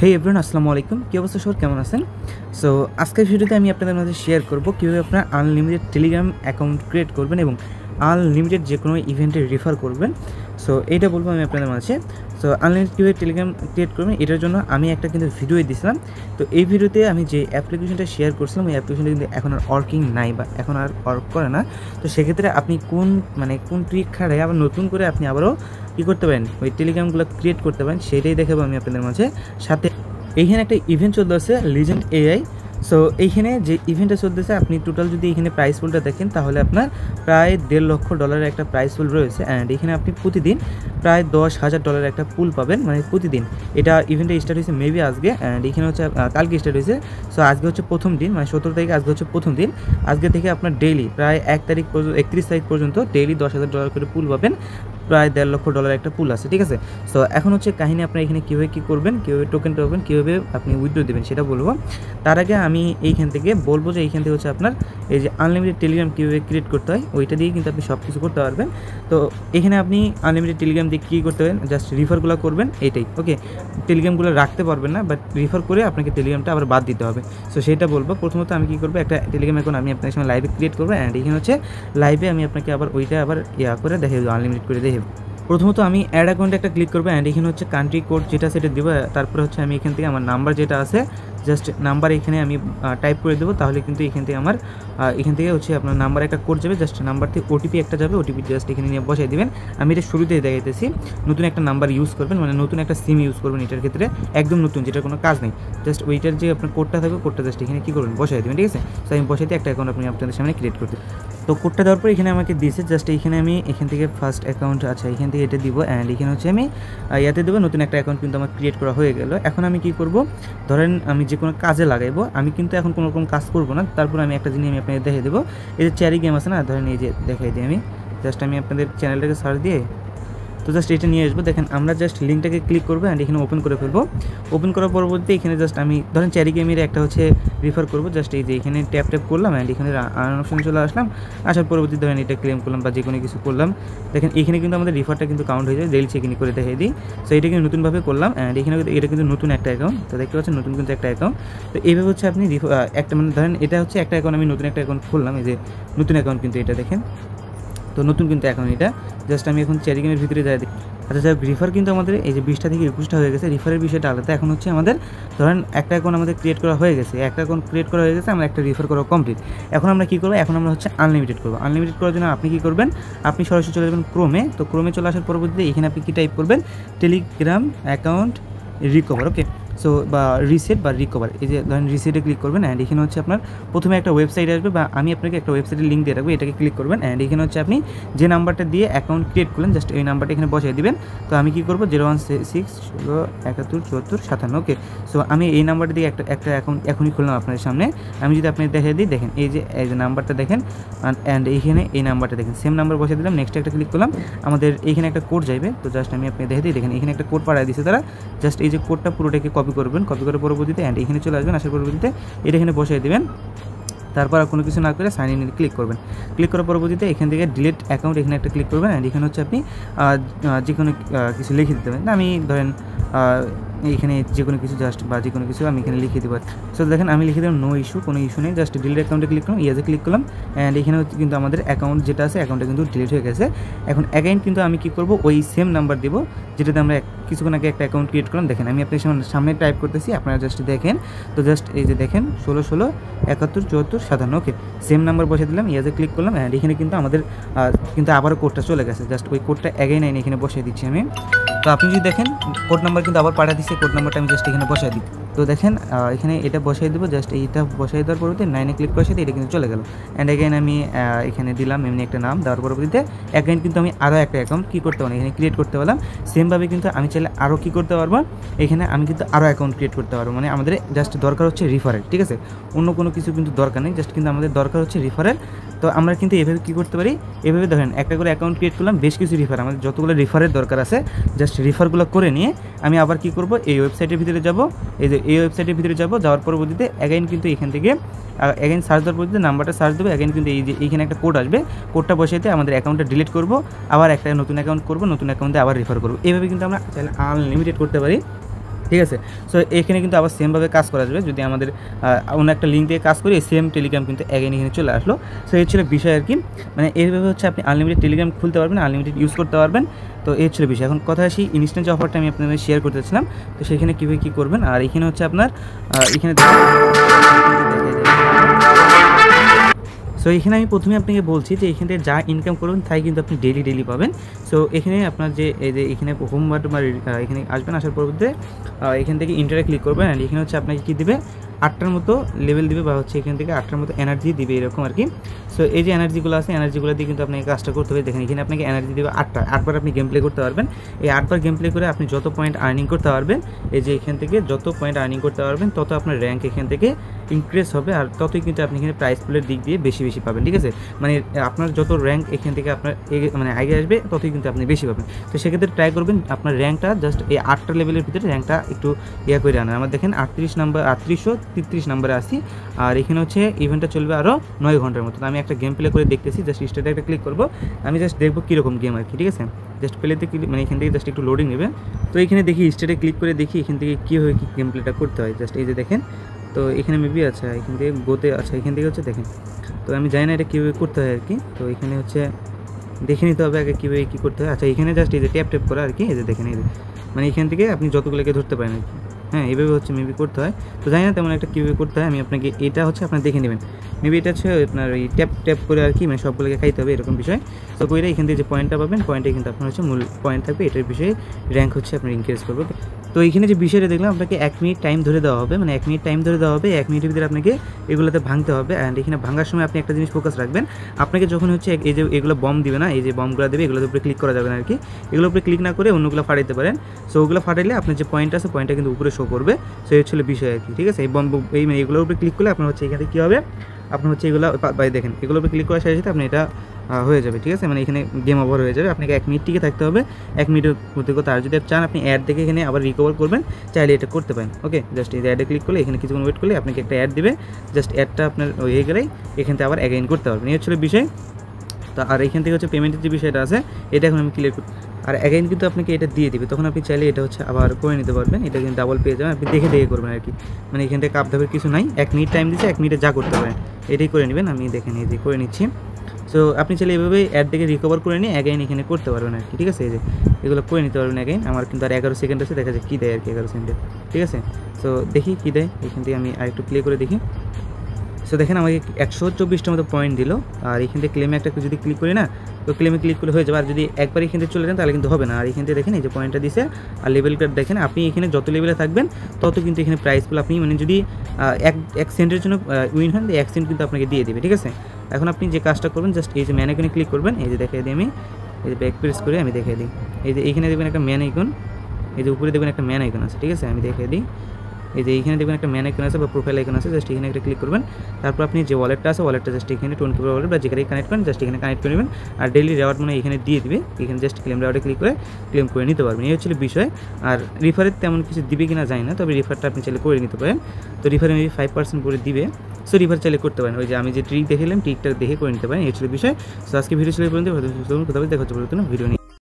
হেই everyone, আসসালামু আলাইকুম। কি অবস্থা সবার, কেমন আছেন? সো আজকের ভিডিওতে আমি আপনাদের মাঝে শেয়ার করব কীভাবে আপনারা আনলিমিটেড টেলিগ্রাম অ্যাকাউন্ট ক্রিয়েট করবেন এবং আনলিমিটেড যে কোনো ইভেন্টে রেফার করবেন। সো এইটা বলবো আমি আপনাদের মাঝে। সো আনলিমিটেড কীভাবে টেলিগ্রাম ক্রিয়েট করবেন এটার জন্য আমি একটা কিন্তু ভিডিও দিয়েছিলাম। তো এই ভিডিওতে আমি যে অ্যাপ্লিকেশনটা শেয়ার করছিলাম ওই অ্যাপ্লিকেশনটা কিন্তু এখন আর ওয়ার্কিং নাই বা এখন আর ওয়ার্ক করে না। তো সেক্ষেত্রে আপনি কোন ট্রিক খাড়ায় আবার নতুন করে আপনি আবারও কী করতে পারেন, ওই টেলিগ্রামগুলো ক্রিয়েট করতে পারেন, সেটাই দেখাবো আমি আপনাদের মাঝে। সাথে এইখানে একটা ইভেন্ট চলতেছে লিজেন্ড এআই। সো এইখানে যে ইভেন্টটা চলতেছে আপনি টোটাল যদি এখানে প্রাইস পুলটা দেখেন তাহলে আপনার প্রায় $1.5 লাখ একটা প্রাইস পুল রয়েছে। অ্যান্ড এখানে আপনি প্রতিদিন প্রায় $10,000 একটা পুল পাবেন, মানে প্রতিদিন। এটা ইভেন্টটা স্টার্ট হয়েছে মেবি আজকে, অ্যান্ড এখানে হচ্ছে কালকে স্টার্ট হয়েছে। সো আজকে হচ্ছে প্রথম দিন, মানে 17 তারিখে আজকে হচ্ছে প্রথম দিন। আজকে থেকে আপনার ডেইলি প্রায় 31 তারিখ পর্যন্ত ডেইলি $10,000 করে পুল পাবেন। প্রায় $1.5 লাখ একটা পুল আছে, ঠিক আছে। সো এখন হচ্ছে কাহিনী, আপনার এখানে কীভাবে কী করবেন, কীভাবে টোকেন পাবেন, কীভাবে আপনি উইথড্র দেবেন সেটা বলবো। তার আগে আমি এইখান থেকে বলবো যে এইখান থেকে হচ্ছে আপনার এই যে আনলিমিটেড টেলিগ্রাম কীভাবে ক্রিয়েট করতে হয় ওইটা দিয়ে কিন্তু আপনি সব কিছু করতে পারবেন। তো এখানে আপনি আনলিমিটেড টেলিগ্রাম দিয়ে কী করতে পারেন, জাস্ট রিফারগুলো করবেন, এইটাই। ওকে, টেলিগ্রামগুলো রাখতে পারবেন না, বাট রিফার করে আপনাকে টেলিগ্রামটা আবার বাদ দিতে হবে। সো সেটা বলবো। প্রথমত আমি কী করবো, একটা টেলিগ্রাম এখন আমি আপনার সঙ্গে লাইভে ক্রিয়েট করবো। অ্যান্ড এখানে হচ্ছে লাইভে আমি আপনাকে আবার ওইটা আবার করে দেখে দেবো, আনলিমিটেড করে দেখে। প্রথমত আমি অ্যাড অ্যাকাউন্টে একটা ক্লিক করবো। অ্যান্ড এখানে হচ্ছে কান্ট্রি কোড যেটা সেটা দেবো। তারপরে হচ্ছে আমি এখান থেকে আমার নাম্বার যেটা আছে জাস্ট নাম্বার এখানে আমি টাইপ করে দেবো। তাহলে কিন্তু এখান থেকে হচ্ছে আপনার নাম্বার একটা কোড যাবে, জাস্ট নাম্বার থেকে ওটিপি একটা যাবে, ওটিপি জাস্ট এখানে নিয়ে বসাই দেবেন। আমি এটা শুরুতেই দেখাইতেছি, নতুন একটা নাম্বার ইউজ করবেন, মানে নতুন একটা সিম ইউজ করবেন। এটার ক্ষেত্রে একদম নতুন, যেটা কোনো কাজ নেই। জাস্ট ওইটার যে আপনার কোডটা থাকবে কোডটা জাস্ট এখানে কী করবেন, বসাই দেবেন, ঠিক আছে। তো আমি বসাইতে একটা অ্যাকাউন্ট আপনি আপনাদের সামনে ক্রিয়েট করতে। তো কোডটা দেওয়ার পর এখানে আমাকে দিয়েছে, জাস্ট এইখানে আমি এখান থেকে ফার্স্ট অ্যাকাউন্ট আছে এখান থেকে এটা দিব। অ্যান্ড এখানে হচ্ছে আমি ইয়াতে দেবো, নতুন একটা অ্যাকাউন্ট কিন্তু আমার ক্রিয়েট করা হয়ে গেল। এখন আমি কী করব, ধরেন আমি যে কোনো কাজে লাগাইবো, আমি কিন্তু এখন কোনো রকম কাজ করবো না। তারপর আমি একটা জিনিস আমি আপনাদের দেখে দেবো। এই যে চ্যারি গেম আছে না, ধরেন এই যে দেখাই দিই আমি, জাস্ট আমি আপনাদের চ্যানেলটাকে সার্চ দিয়ে তো জাস্ট এটা নিয়ে আসবো। দেখেন আমরা জাস্ট লিঙ্কটাকে ক্লিক করবো অ্যান্ড এখানে ওপেন করে ফেলবো। ওপেন করার পরবর্তী এখানে জাস্ট আমি ধরেন চ্যারি গেমের একটা হচ্ছে রেফার করবো। জাস্ট এই যে এখানে ট্যাপ করলাম অ্যান্ড এখানে আর্ন অপশন চলে আসলাম। আসার পরবর্তী ধরেন এটা ক্লেম করলাম বা যে কোনো কিছু করলাম। দেখেন এখানে কিন্তু আমাদের রেফারটা কিন্তু কাউন্ট হয়ে যায়, ডেইলি চেকিং করে দেখাই দিই। সো এটা কিন্তু নতুনভাবে করলাম অ্যান্ড এখানে এটা কিন্তু নতুন একটা অ্যাকাউন্ট। তো দেখতে পাচ্ছেন নতুন কিন্তু একটা অ্যাকাউন্ট। তো এইভাবে হচ্ছে আপনি একটা মানে ধরেন এটা হচ্ছে একটা অ্যাকাউন্ট, আমি নতুন একটা অ্যাকাউন্ট খুললাম। এই যে নতুন অ্যাকাউন্ট কিন্তু এটা দেখেন, তো নতুন কিন্তু অ্যাকাউন্ট এটা। জাস্ট আমি এখন চ্যারি গেমের ভিতরে যাই। আচ্ছা যাই, রিফার কিন্তু আমাদের এই যে 20টা থেকে 21টা হয়ে গেছে। রিফারের বিষয়টা আলাদা। এখন হচ্ছে আমাদের ধরেন একটা অ্যাকাউন্ট আমাদের ক্রিয়েট করা হয়ে গেছে, একটা অ্যাকাউন্ট ক্রিয়েট করা হয়ে গেছে, আমরা একটা রিফার করা কমপ্লিট। এখন আমরা কী করবো, এখন আমরা হচ্ছে আনলিমিটেড করবো। আনলিমিটেড করার জন্য আপনি কী করবেন, আপনি সরাসরি চলে যাবেন ক্রোমে। তো ক্রোমে চলে আসার পরবর্তীতে এখানে আপনি কী টাইপ করবেন, টেলিগ্রাম অ্যাকাউন্ট রিকভার। ওকে, সো বা রিসেট বা রিকভার, এই যে ধরেন রিসেটে ক্লিক করবেন। অ্যান্ড এখানে হচ্ছে আপনার প্রথমে একটা ওয়েবসাইট আসবে, বা আমি আপনাকে একটা ওয়েবসাইটের লিঙ্ক দিয়ে রাখবো, এটাকে ক্লিক করবেন। অ্যান্ড এখানে হচ্ছে আপনি যে নাম্বারটা দিয়ে অ্যাকাউন্ট ক্রিয়েট করলেন জাস্ট এই নাম্বারটা এখানে বসিয়ে দিবেন। তো আমি কী করবো, 01616717457। ওকে, সো আমি এই নাম্বারটা দিয়ে একটা অ্যাকাউন্ট এখনই খুললাম আপনাদের সামনে। আমি যদি আপনি দেখে দিই, দেখেন এই যে নাম্বারটা দেখেন, অ্যান্ড এইখানে এই নাম্বারটা দেখেন, সেম নাম্বার বসিয়ে দিলাম। নেক্সট একটা ক্লিক করলাম, আমাদের এইখানে একটা কোড যাবে। তো জাস্ট আমি আপনি দেখে দিই, দেখেন এখানে একটা কোড পাঠিয়ে দিয়েছে তারা। জাস্ট এই যে কোডটা পুরোটাকে কপি করবেন, কপি করে পরবর্তীতে অ্যান্ড এখানে চলে আসবেন। আসার পরবর্তীতে এটা এখানে বসিয়ে দেবেন। তারপর আর কোনো কিছু না করে সাইন ইন ক্লিক করবেন। ক্লিক করার পরবর্তীতে এখান থেকে ডিলিট অ্যাকাউন্ট এখানে একটা ক্লিক করবেন। অ্যান্ড এখানে হচ্ছে আপনি যে কোনো কিছু লিখে দিতে পারেন। আমি ধরেন এখানে যে কোনো কিছু জাস্ট বা যে কোনো কিছু আমি এখানে লিখে দেবো। সো দেখেন আমি লিখে দিলাম নো ইস্যু, কোনো ইস্যু নেই। জাস্ট ডিলিট অ্যাকাউন্টে ক্লিক করলাম, ইয়াজে ক্লিক করলাম। অ্যান্ড এখানে কিন্তু আমাদের অ্যাকাউন্ট যেটা আছে অ্যাকাউন্টটা কিন্তু ডিলিট হয়ে গেছে। এখন অ্যাকাউন্ট কিন্তু আমি কী করবো, ওই সেম নাম্বার দেবো যেটাতে আমরা কিছুক্ষণ আগে একটা অ্যাকাউন্ট ক্রিয়েট করলাম। দেখেন আমি আপনার সামনে টাইপ করতেছি, আপনারা জাস্ট দেখেন। তো জাস্ট এই যে দেখেন 1616717457। ওকে, সেম নাম্বার বসে দিলাম, ইয়াজে ক্লিক করলাম। অ্যান্ড এখানে কিন্তু আমাদের কিন্তু আবারও কোডটা চলে গেছে। জাস্ট ওই কোডটা অ্যাগেইন এখানে বসিয়ে দিচ্ছি আমি। তো আপনি যদি দেখেন কোড নাম্বার কিন্তু আবার পাঠিয়ে দিচ্ছে, কোড নাম্বারটা আমি জাস্ট এখানে বসাই দিই। তো দেখেন এখানে এটা বসাই দেবো, জাস্ট এইটা বসাই দেওয়ার পরবর্তীতে 9-এ ক্লিক করে সাথে এটা কিন্তু চলে গেল। অ্যান্ড অ্যাগেন আমি এখানে দিলাম এমনি একটা নাম দেওয়ার পরবর্তীতে অ্যাগেন কিন্তু আমি আরও একটা অ্যাকাউন্ট কী করতে পারি, এখানে ক্রিয়েট করতে পারলাম। সেমভাবে কিন্তু আমি চাইলে আরও কী করতে পারবো, এখানে আমি কিন্তু আরও অ্যাকাউন্ট ক্রিয়েট করতে পারবো। মানে আমাদের জাস্ট দরকার হচ্ছে রিফারেল, ঠিক আছে, অন্য কোনো কিছু কিন্তু দরকার নেই, জাস্ট কিন্তু আমাদের দরকার হচ্ছে রিফারেল। তো আমরা কিন্তু এভাবে কী করতে পারি, এভাবে ধরেন একটা করে অ্যাকাউন্ট ক্রিয়েট করলাম, বেশ কিছু রিফার, আমাদের যতগুলো রিফারের দরকার আছে জাস্ট রিফারগুলো করে নিয়ে আমি আবার কী করব, এই ওয়েবসাইটের ভিতরে যাব। এই যে এই ওয়েবসাইটের ভিতরে যাওয়ার পরবর্তীতে অ্যাগেইন কিন্তু এখান থেকে অ্যাগেইন সার্চ দেওয়ার পরবর্তীতে নাম্বারটা সার্চ দেবো। অ্যাগেইন কিন্তু এই যে এইখানে একটা কোড আসবে, কোডটা বসাইতে আমাদের অ্যাকাউন্টটা ডিলিট করব, আবার একটা নতুন অ্যাকাউন্ট করব, নতুন অ্যাকাউন্টে আবার রেফার করব। এইভাবে কিন্তু আমরা চাইলে আনলিমিটেড করতে পারি। ঠিক আছে। সো এখানে কিন্তু আবার সেমভাবে কাজ করা যাবে, যদি আমাদের অন্য একটা লিঙ্ক দিয়ে কাজ করি সেম টেলিগ্রাম কিন্তু অ্যাগেন এখানে চলে আসলো। সো এই ছিল বিষয় আর কি, মানে এইভাবে হচ্ছে আপনি আনলিমিটেড টেলিগ্রাম খুলতে পারবেন, আনলিমিটেড ইউজ করতে পারবেন। তো এই ছিল বিষয়। এখন কথা আসি ইনস্ট্যান্ট যে অফারটা আমি আপনাদের শেয়ার করতেছিলাম, তো সেখানে কীভাবে কী করবেন। আর এখানে হচ্ছে আপনার এখানে সো এখানে আমি প্রথমে আপনাকে বলছি যে এখান থেকে যা ইনকাম করবেন তাই কিন্তু আপনি ডেলি পাবেন। সো এখানে আপনার যে এই যে এখানে হোম বাটন বা এখানে আসবেন, আসার পরবর্তীতে এখান থেকে ইন্টারে ক্লিক করবেন। অ্যান্ড এখানে হচ্ছে আপনাকে কী দিবে, 8টার মতো লেভেল দিবে, বা হচ্ছে এখান থেকে 8টার মতো এনার্জি দিবে এরকম আর কি। সো এই যে এনার্জিগুলো আছে, এনার্জিগুলো দিয়ে কিন্তু আপনাকে কাজটা করতে হবে। দেখেন এখানে আপনাকে এনার্জি দেবে 8বার আপনি গেম প্লে করতে পারবেন। এই 8বার গেম প্লে করে আপনি যত পয়েন্ট আর্নিং করতে পারবেন, এই যে এখান থেকে যত পয়েন্ট আর্নিং করতে পারবেন তত আপনার র্যাঙ্ক এখান থেকে ইনক্রিজ হবে, আর ততই কিন্তু আপনি এখানে প্রাইস পুলের দিক দিয়ে বেশি পাবেন। ঠিক আছে, মানে আপনার যত র্যাঙ্ক এখান থেকে আপনার মানে আগে আসবে ততই কিন্তু আপনি বেশি পাবেন। তো সেক্ষেত্রে ট্রাই করবেন আপনার র্যাঙ্কটা জাস্ট এই 8টা লেভেলের ভিতরে র্যাঙ্কটা একটু করে আনেন। আমার দেখেন 3833 নাম্বারে আসি, আর এখানে হচ্ছে ইভেন্টটা চলবে আরও 9 ঘন্টার মতো। আমি একটা গেম প্লে করে দেখতেছি, জাস্ট স্টার্টে একটা ক্লিক করবো, আমি জাস্ট দেখবো কীরকম গেম আর কি। ঠিক আছে, জাস্ট প্লেতে মানে এখান থেকে জাস্ট একটু লোডিং নেবে। তো এখানে দেখি স্টার্টে ক্লিক করে দেখি এখান থেকে কীভাবে কী গেম প্লেটা করতে হয়। জাস্ট এই যে দেখেন, তো এখানে মেবি আচ্ছা এখান থেকে গোতে আচ্ছা এখান থেকে হচ্ছে দেখেন, তো আমি জানি না এটা কীভাবে করতে হয় আর কি। তো এখানে হচ্ছে দেখে নিতে হবে আগে কীভাবে কী করতে হয়। আচ্ছা এখানে জাস্ট এই যে ট্যাপ করা আর কি, এই যে দেখেন এই যে মানে এখান থেকে আপনি যতগুলোকে ধরতে পারেন আর কি। হ্যাঁ, এইভাবে হচ্ছে মেবি করতে হয়। তো জানি না তেমন একটা কীভাবে করতে হয়, আমি আপনাকে এটা হচ্ছে আপনার দেখে নেবেন। মেবি এটা হচ্ছে আপনার ওই ট্যাপ করে আর কি, মানে সবগুলোকে খাইতে হবে এরকম বিষয়। তো কইরা এখান থেকে যে পয়েন্টটা পাবেন, পয়েন্টে কিন্তু আপনার হচ্ছে মূল পয়েন্ট থাকবে, এটার বিষয়ে র্যাঙ্ক হচ্ছে আপনার ইনক্রিজ করবে। তো এইখানে যে বিষয়টা দেখলাম, আপনাকে 1 মিনিট টাইম ধরে দেওয়া হবে, মানে 1 মিনিট টাইম ধরে দেওয়া হবে। 1 মিনিটের ভিতরে আপনাকে এগুলোতে ভাঙতে হবে। অ্যান্ড এখানে ভাঙার সময় আপনি একটা জিনিস ফোকাস রাখবেন, আপনাকে যখন হচ্ছে এই যে এগুলো বম দিবে না, এই যে বমগুলো দেবে, এগুলোর উপরে ক্লিক করা যাবে না আর কি। এগুলোর উপরে ক্লিক না করে অন্যগুলো ফাটাইতে পারেন। সো ওগুলো ফাটাইলে আপনার যে পয়েন্ট আছে পয়েন্টটা কিন্তু উপরে শো করবে। সো এই হচ্ছে বিষয় আর কি। ঠিক আছে, এই বম এই মানে এগুলোর উপরে ক্লিক করলে আপনার হচ্ছে এখানে কী হবে, আপনার হচ্ছে এগুলো দেখেন এগুলোর উপরে ক্লিক করার সাথে সাথে আপনি এটা হয়ে যাবে। ঠিক আছে, মানে এখানে গেম ওভার হয়ে যাবে। আপনাকে 1 মিনিট টিকে থাকতে হবে, 1 মিনিটের মধ্যে কথা। আর যদি চান আপনি অ্যাড দেখে এখানে আবার রিকভার করবেন, চাইলে এটা করতে পারেন। ওকে, জাস্ট এই অ্যাডে ক্লিক করলে এখানে কিছুক্ষণ ওয়েট করলে আপনাকে একটা অ্যাড দেবে, জাস্ট অ্যাডটা আপনার হয়ে গেলেই এখান থেকে আবার অ্যাগেইন করতে পারবেন। এই হচ্ছে বিষয়। তো আর এখান থেকে হচ্ছে পেমেন্টের যে বিষয়টা আছে, এটা এখন আমি ক্লিয়ার করি। আর অ্যাগেইন কিন্তু আপনাকে এটা দিয়ে দিবে, তখন আপনি চাইলে এটা হচ্ছে আবার করে নিতে পারবেন। এটা কিন্তু ডাবল পেয়ে যাবেন, আপনি দেখে করবেন আর কি। মানে এখান থেকে কাপ ধাপের কিছু নাই, 1 মিনিট টাইম দিচ্ছে, 1 মিনিটে যা করতে পারেন এটাই করে নেবেন। আমি দেখেন এই যে করে নিচ্ছি। সো আপনি চাইলে এভাবে অ্যাড থেকে রিকভার করে নিয়ে অ্যাগেইন এখানে করতে পারবেন আর কি। ঠিক আছে, এই যে এগুলো করে নিতে পারবেন অ্যাগেইন। আমার কিন্তু আর 11 সেকেন্ড আছে, দেখা যায় কী দেয় আর কি 11 সেকেন্ডে। ঠিক আছে, সো দেখি কী দেয় এখান থেকে, আমি আরেকটু প্লে করে দেখি। সো দেখেন আমাকে 124টার মতো পয়েন্ট দিল। আর এখান থেকে ক্লেমে একটা যদি ক্লিক করি না, তো ক্লেমে ক্লিক করলে হয়ে যাবে। আর যদি একবার এখান থেকে চলে যান তাহলে কিন্তু হবে না। আর এখান থেকে দেখেন এই যে পয়েন্টটা দিছে, আর লেভেল কার্ড দেখেন, আপনি এখানে যত লেভেলে থাকবেন তত কিন্তু এখানে প্রাইসগুলো আপনি মানে যদি 1 সেন্টের জন্য উইন হন, 1 সেন্ট কিন্তু আপনাকে দিয়ে দেবে। ঠিক আছে, এখন আপনি যে কাজটা করবেন, জাস্ট এই যে ম্যান আইকনে ক্লিক করবেন। এই যে দেখাই দিই আমি, এই যে ব্যাক প্রেস করে আমি দেখাই দিই। এই যে এইখানে দেখবেন একটা ম্যান আইকন, এই যে উপরে দেখবেন একটা ম্যান আইকন আছে। ঠিক আছে, আমি দেখাই দিই। এই যে এইখানে দেখবেন একটা ম্যান আইকন আছে বা প্রোফাইল আইকন আছে, জাস্ট এখানে একটা ক্লিক করবেন। তারপর আপনি যে ওয়ালেটটা আছে, ওয়ালেটটা জাস্ট এখানে 24 ওয়ালেট বা যেখানে কানেক্ট করেন, জাস্ট এখানে কানেক্ট করে নেবেন। আর ডেইলি রেওয়ার্ড মানে এখানে দিয়ে দিবে, এখানে জাস্ট ক্লেম রেওয়ার্ডে ক্লিক করে ক্লেম করে নিতে পারবেন। এই হচ্ছে বিষয়। আর রিফারের তেমন কিছু দিবে কিনা জানি না, তবে রিফারটা আপনি চাইলে করে নিতে পারেন। তো রিফারে মেবি 5% করে দিবে। সো রিফার চাইলে করতে পারেন, ওই যে আমি যে ট্রিক দেখালাম ট্রিকটা দেখে করে নিতে পারেন। এই হচ্ছে বিষয়। সো আজকে ভিডিও ছিল এই পর্যন্ত, দেখা হচ্ছে পরবর্তী ভিডিও নিয়ে।